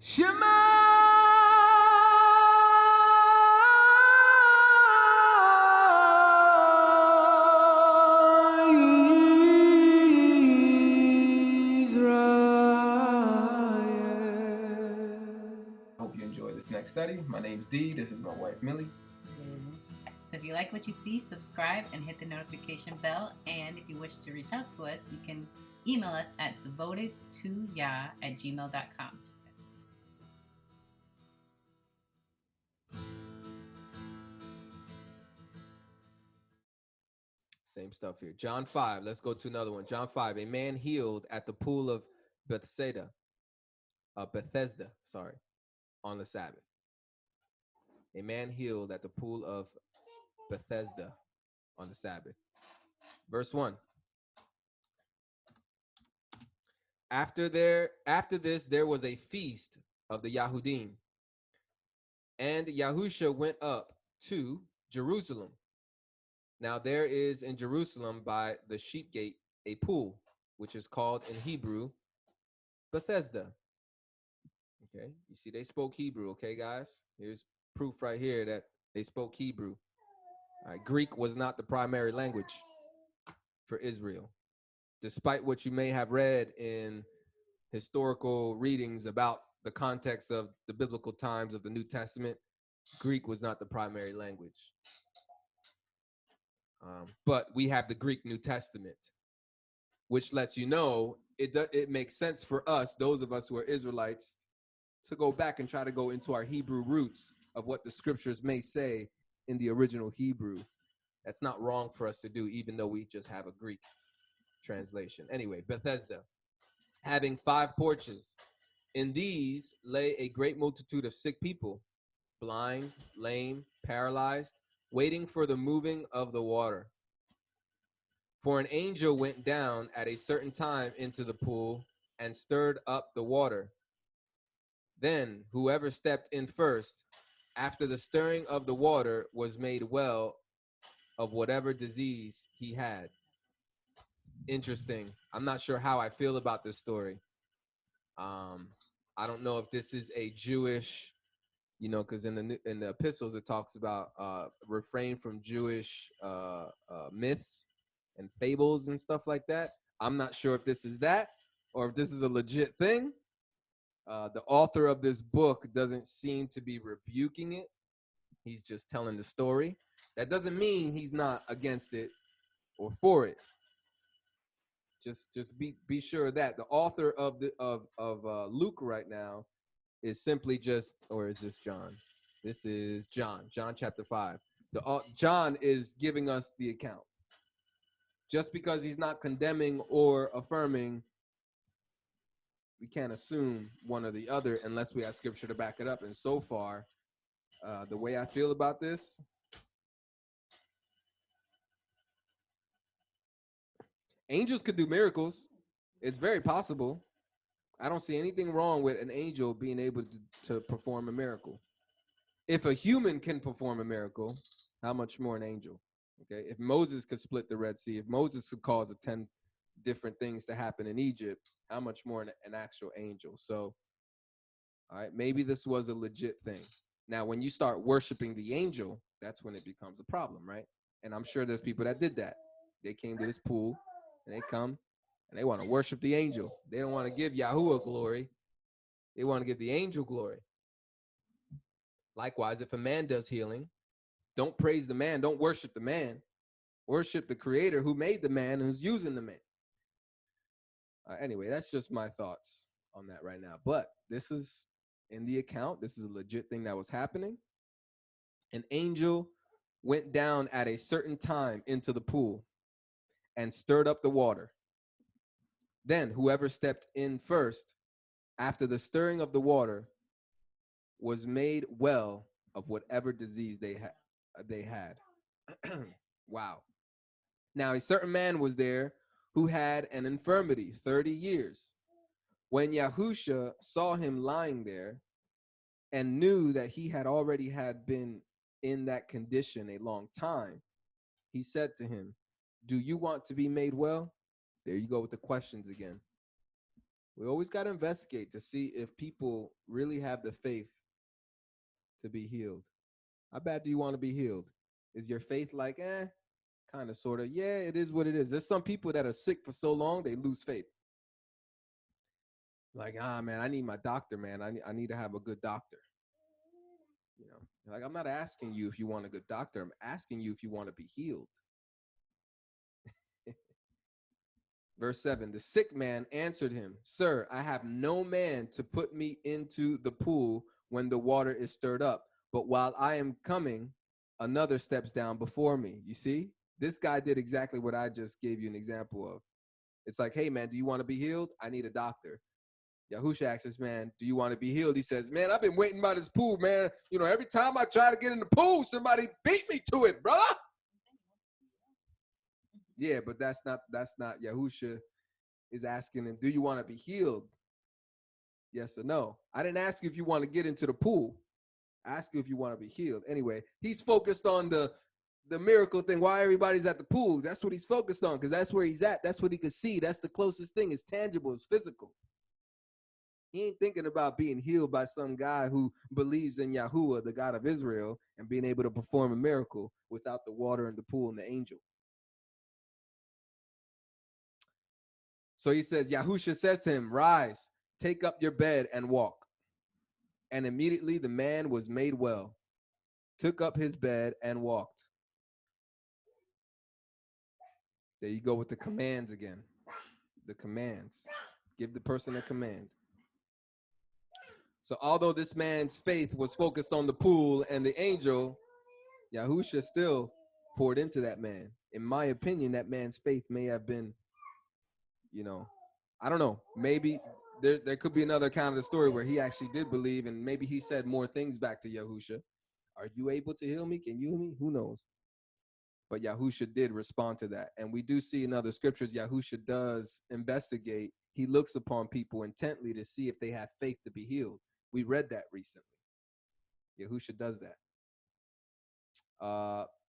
Shema Israel. Hope you enjoy this next study. My name's Dee. This is my wife, Millie. So if you like what you see, subscribe and hit the notification bell. And if you wish to reach out to us, you can email us at devotedtoyah@gmail.com. Same stuff here. John 5. Let's go to another one. John 5. A man healed at the pool of Bethesda, on the Sabbath. A man healed at the pool of Bethesda on the Sabbath. Verse 1. After this, there was a feast of the Yahudim, and Yahusha went up to Jerusalem. Now there is in Jerusalem by the sheep gate a pool, which is called in Hebrew Bethesda. Okay, you see they spoke Hebrew, okay, guys? Here's proof right here that they spoke Hebrew. All right, Greek was not the primary language for Israel. Despite what you may have read in historical readings about the context of the biblical times of the New Testament, Greek was not the primary language. But we have the Greek New Testament, which lets you know it makes sense for us, those of us who are Israelites, to go back and try to go into our Hebrew roots of what the scriptures may say in the original Hebrew. That's not wrong for us to do, even though we just have a Greek translation. Anyway, Bethesda, having 5 porches. In these lay a great multitude of sick people, blind, lame, paralyzed, waiting for the moving of the water. For an angel went down at a certain time into the pool and stirred up the water. Then whoever stepped in first, after the stirring of the water, was made well of whatever disease he had. Interesting. I'm not sure how I feel about this story. I don't know if this is a Jewish, because in the epistles it talks about refrain from Jewish myths and fables and stuff like that. I'm not sure if this is that or if this is a legit thing. The author of this book doesn't seem to be rebuking it. He's just telling the story. That doesn't mean he's not against it or for it. Just be sure of that the author of Luke right now is simply just, or is this John? This is John chapter 5. John is giving us the account. Just because he's not condemning or affirming, we can't assume one or the other unless we have scripture to back it up. And so far, the way I feel about this, angels could do miracles. It's very possible. I don't see anything wrong with an angel being able to perform a miracle. If a human can perform a miracle, how much more an angel? Okay, if Moses could split the Red Sea, if Moses could cause 10 different things to happen in Egypt, how much more an actual angel? So, all right, maybe this was a legit thing. Now, when you start worshiping the angel, that's when it becomes a problem, right? And I'm sure there's people that did that. They came to this pool and they come and they want to worship the angel. They don't want to give Yahuwah glory. They want to give the angel glory. Likewise, if a man does healing, don't praise the man. Don't worship the man. Worship the creator who made the man and who's using the man. Anyway, that's just my thoughts on that right now. But this is in the account. This is a legit thing that was happening. An angel went down at a certain time into the pool and stirred up the water. Then whoever stepped in first, after the stirring of the water, was made well of whatever disease they had. Wow. Now a certain man was there who had an infirmity 30 years. When Yahusha saw him lying there and knew that he had already been in that condition a long time, he said to him, "Do you want to be made well?" There you go with the questions again. We always got to investigate to see if people really have the faith to be healed. How bad do you want to be healed? Is your faith like, kind of, sort of? Yeah, it is what it is. There's some people that are sick for so long, they lose faith. Like, man, I need my doctor, man. I need to have a good doctor. You know, like, I'm not asking you if you want a good doctor. I'm asking you if you want to be healed. Verse 7, the sick man answered him, Sir, I have no man to put me into the pool when the water is stirred up. But while I am coming, another steps down before me. You see, this guy did exactly what I just gave you an example of. It's like, hey, man, do you want to be healed? I need a doctor. Yahusha asks this man, do you want to be healed? He says, man, I've been waiting by this pool, man. You know, every time I try to get in the pool, somebody beat me to it, brother. Yeah, but that's not Yahusha is asking him, do you want to be healed? Yes or no? I didn't ask you if you want to get into the pool. I asked you if you want to be healed. Anyway, he's focused on the miracle thing. Why everybody's at the pool? That's what he's focused on, because that's where he's at. That's what he could see. That's the closest thing. It's tangible. It's physical. He ain't thinking about being healed by some guy who believes in Yahuwah, the God of Israel, and being able to perform a miracle without the water and the pool and the angel. So he says, Yahusha says to him, rise, take up your bed and walk. And immediately the man was made well, took up his bed and walked. There you go with the commands again. The commands. Give the person a command. So although this man's faith was focused on the pool and the angel, Yahusha still poured into that man. In my opinion, that man's faith may have been, I don't know. Maybe there could be another account of the story where he actually did believe, and maybe he said more things back to Yahusha. Are you able to heal me? Can you heal me? Who knows? But Yahusha did respond to that. And we do see in other scriptures, Yahusha does investigate. He looks upon people intently to see if they have faith to be healed. We read that recently. Yahusha does that.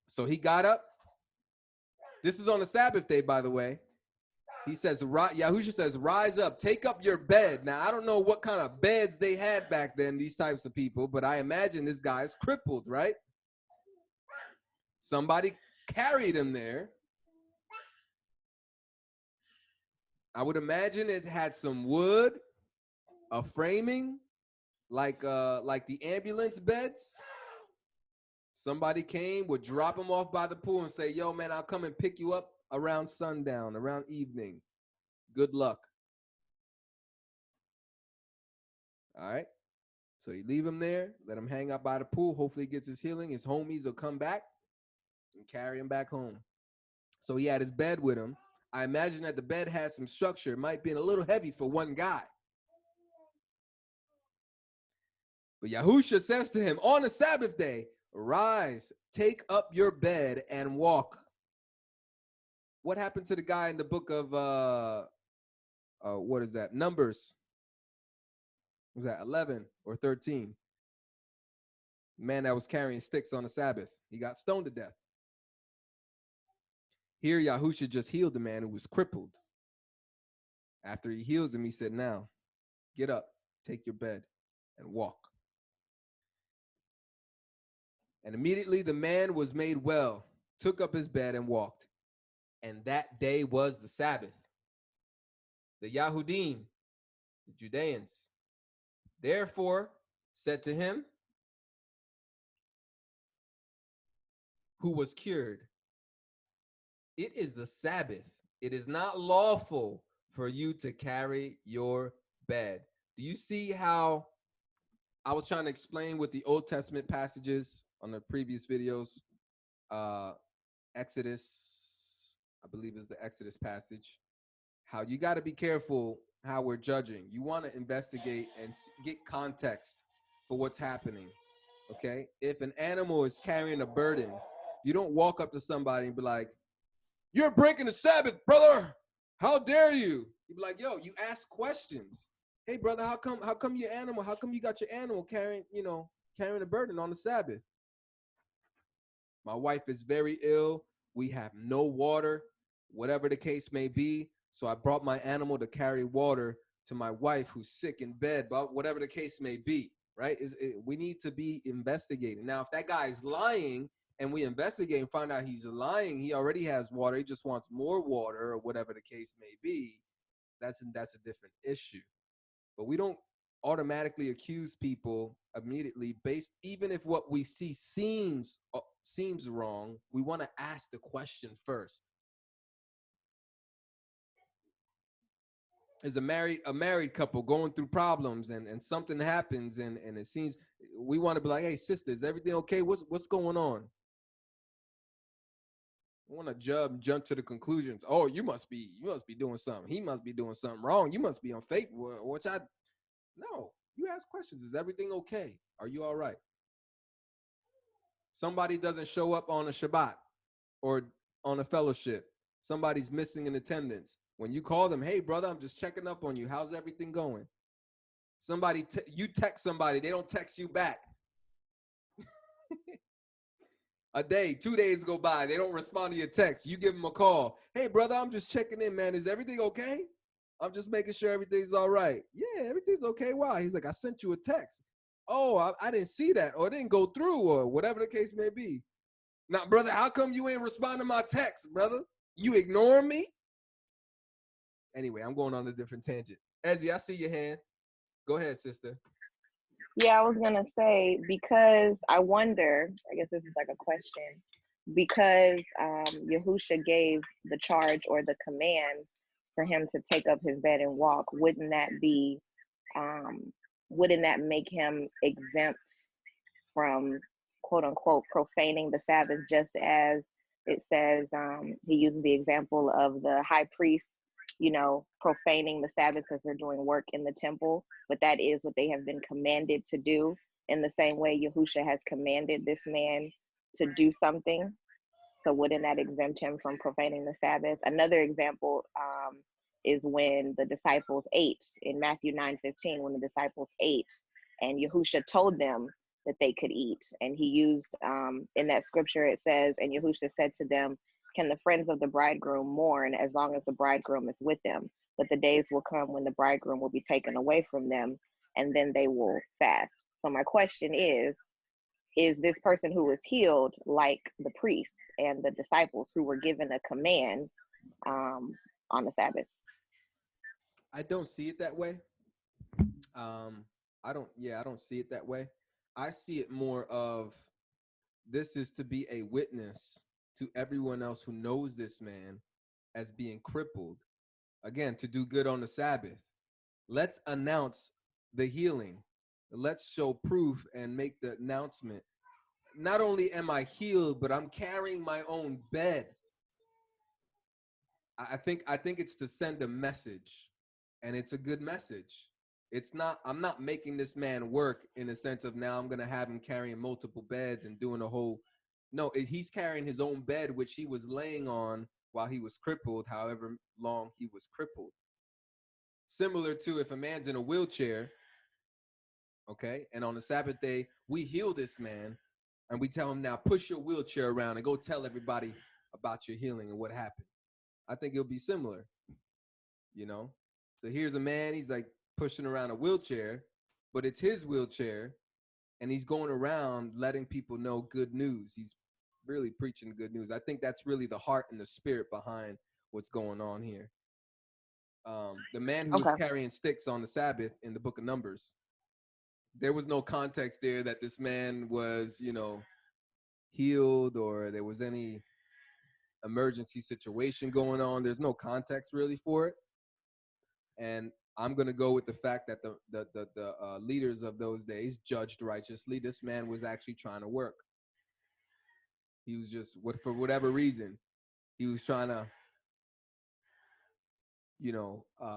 So he got up. This is on the Sabbath day, by the way. He says, Yahusha says, rise up, take up your bed. Now, I don't know what kind of beds they had back then, these types of people, but I imagine this guy is crippled, right? Somebody carried him there. I would imagine it had some wood, a framing, like the ambulance beds. Somebody came, would drop him off by the pool and say, yo, man, I'll come and pick you up around sundown, around evening. Good luck. All right. So you leave him there, let him hang out by the pool. Hopefully he gets his healing. His homies will come back and carry him back home. So he had his bed with him. I imagine that the bed had some structure. It might be a little heavy for one guy. But Yahusha says to him, on the Sabbath day, rise, take up your bed and walk. What happened to the guy in the book of, what is that? Numbers. Was that 11 or 13? Man that was carrying sticks on the Sabbath. He got stoned to death. Here, Yahusha just healed the man who was crippled. After he heals him, he said, now, get up, take your bed, and walk. And immediately the man was made well, took up his bed and walked. And that day was the Sabbath. The Yahudim, the Judeans, therefore said to him, who was cured, it is the Sabbath. It is not lawful for you to carry your bed. Do you see how I was trying to explain with the Old Testament passages on the previous videos? Exodus, I believe is the Exodus passage. How you got to be careful how we're judging. You want to investigate and get context for what's happening. Okay? If an animal is carrying a burden, you don't walk up to somebody and be like, you're breaking the Sabbath, brother. How dare you? You be like, yo, you ask questions. Hey, brother, how come your animal, how come you got your animal carrying a burden on the Sabbath? My wife is very ill. We have no water, whatever the case may be. So I brought my animal to carry water to my wife who's sick in bed, but whatever the case may be, right? We need to be investigating. Now, if that guy is lying and we investigate and find out he's lying, he already has water, he just wants more water or whatever the case may be, that's a different issue. But we don't automatically accuse people immediately based, even if what we see seems wrong, we want to ask the question first. Is a married couple going through problems and something happens and it seems, we want to be like, hey sister, is everything okay? What's going on? I want to jump to the conclusions. Oh, you must be doing something. He must be doing something wrong. You must be unfaithful. Which no. You ask questions. Is everything okay? Are you all right? Somebody doesn't show up on a Shabbat or on a fellowship. Somebody's missing in attendance. When you call them, hey brother, I'm just checking up on you. How's everything going? You text somebody, they don't text you back. A day, 2 days go by, they don't respond to your text. You give them a call. Hey brother, I'm just checking in, man. Is everything okay? I'm just making sure everything's all right. Yeah, everything's okay. Wow. He's like, I sent you a text. Oh, I didn't see that, or it didn't go through, or whatever the case may be. Now, brother, how come you ain't respond to my text, brother? You ignoring me? Anyway, I'm going on a different tangent. Ezzy, I see your hand. Go ahead, sister. Yeah, I was gonna say, because I wonder, I guess this is like a question, because Yahusha gave the charge or the command for him to take up his bed and walk, um, wouldn't that make him exempt from, quote unquote, profaning the Sabbath, just as it says, he uses the example of the high priest, profaning the Sabbath because they're doing work in the temple, but that is what they have been commanded to do. In the same way, Yahusha has commanded this man to do something. So wouldn't that exempt him from profaning the Sabbath? Another example is when the disciples ate in Matthew 9:15, when the disciples ate and Yahusha told them that they could eat. And he used, in that scripture, it says, and Yahusha said to them, can the friends of the bridegroom mourn as long as the bridegroom is with them? But the days will come when the bridegroom will be taken away from them, and then they will fast. So my question is this person who was healed like the priests and the disciples who were given a command on the Sabbath? I don't see it that way. I don't see it that way. I see it more of, this is to be a witness to everyone else who knows this man as being crippled. Again, to do good on the Sabbath. Let's announce the healing. Let's show proof and make the announcement. Not only am I healed, but I'm carrying my own bed. I think it's to send a message, and it's a good message. I'm not making this man work in the sense of now I'm going to have him carrying multiple beds and doing a whole, no, he's carrying his own bed, which he was laying on while he was crippled, however long he was crippled. Similar to if a man's in a wheelchair, okay, and on the Sabbath day, we heal this man and we tell him, now push your wheelchair around and go tell everybody about your healing and what happened. I think it'll be similar, So here's a man, he's like pushing around a wheelchair, but it's his wheelchair, and he's going around letting people know good news. He's really preaching the good news. I think that's really the heart and the spirit behind what's going on here. The man who was carrying sticks on the Sabbath in the book of Numbers, there was no context there that this man was, healed or there was any emergency situation going on. There's no context really for it. And I'm going to go with the fact that the leaders of those days judged righteously. This man was actually trying to work. He was just, for whatever reason, he was trying to,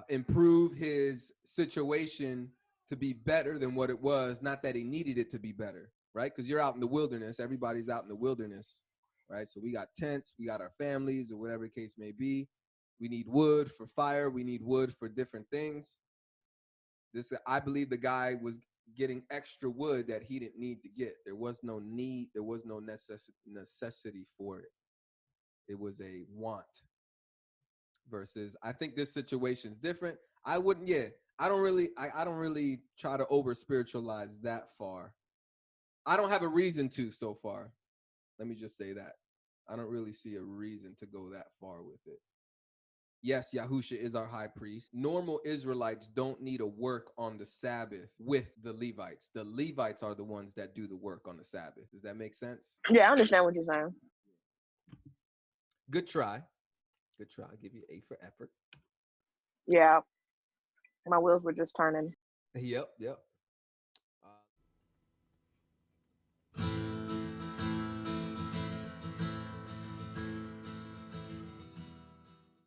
improve his situation to be better than what it was. Not that he needed it to be better, right? Because you're out in the wilderness. Everybody's out in the wilderness, right? So we got tents, we got our families, or whatever the case may be. We need wood for fire. We need wood for different things. I believe the guy was getting extra wood that he didn't need to get. There was no need. There was no necessity for it. It was a want. Versus, I think this situation is different. I wouldn't I don't really try to over spiritualize that far. I don't have a reason to so far. Let me just say that. I don't really see a reason to go that far with it. Yes, Yahusha is our high priest. Normal Israelites don't need to work on the Sabbath with the Levites. The Levites are the ones that do the work on the Sabbath. Does that make sense? Yeah, I understand what you're saying. Good try. Good try. I'll give you A for effort. Yeah, my wheels were just turning. Yep.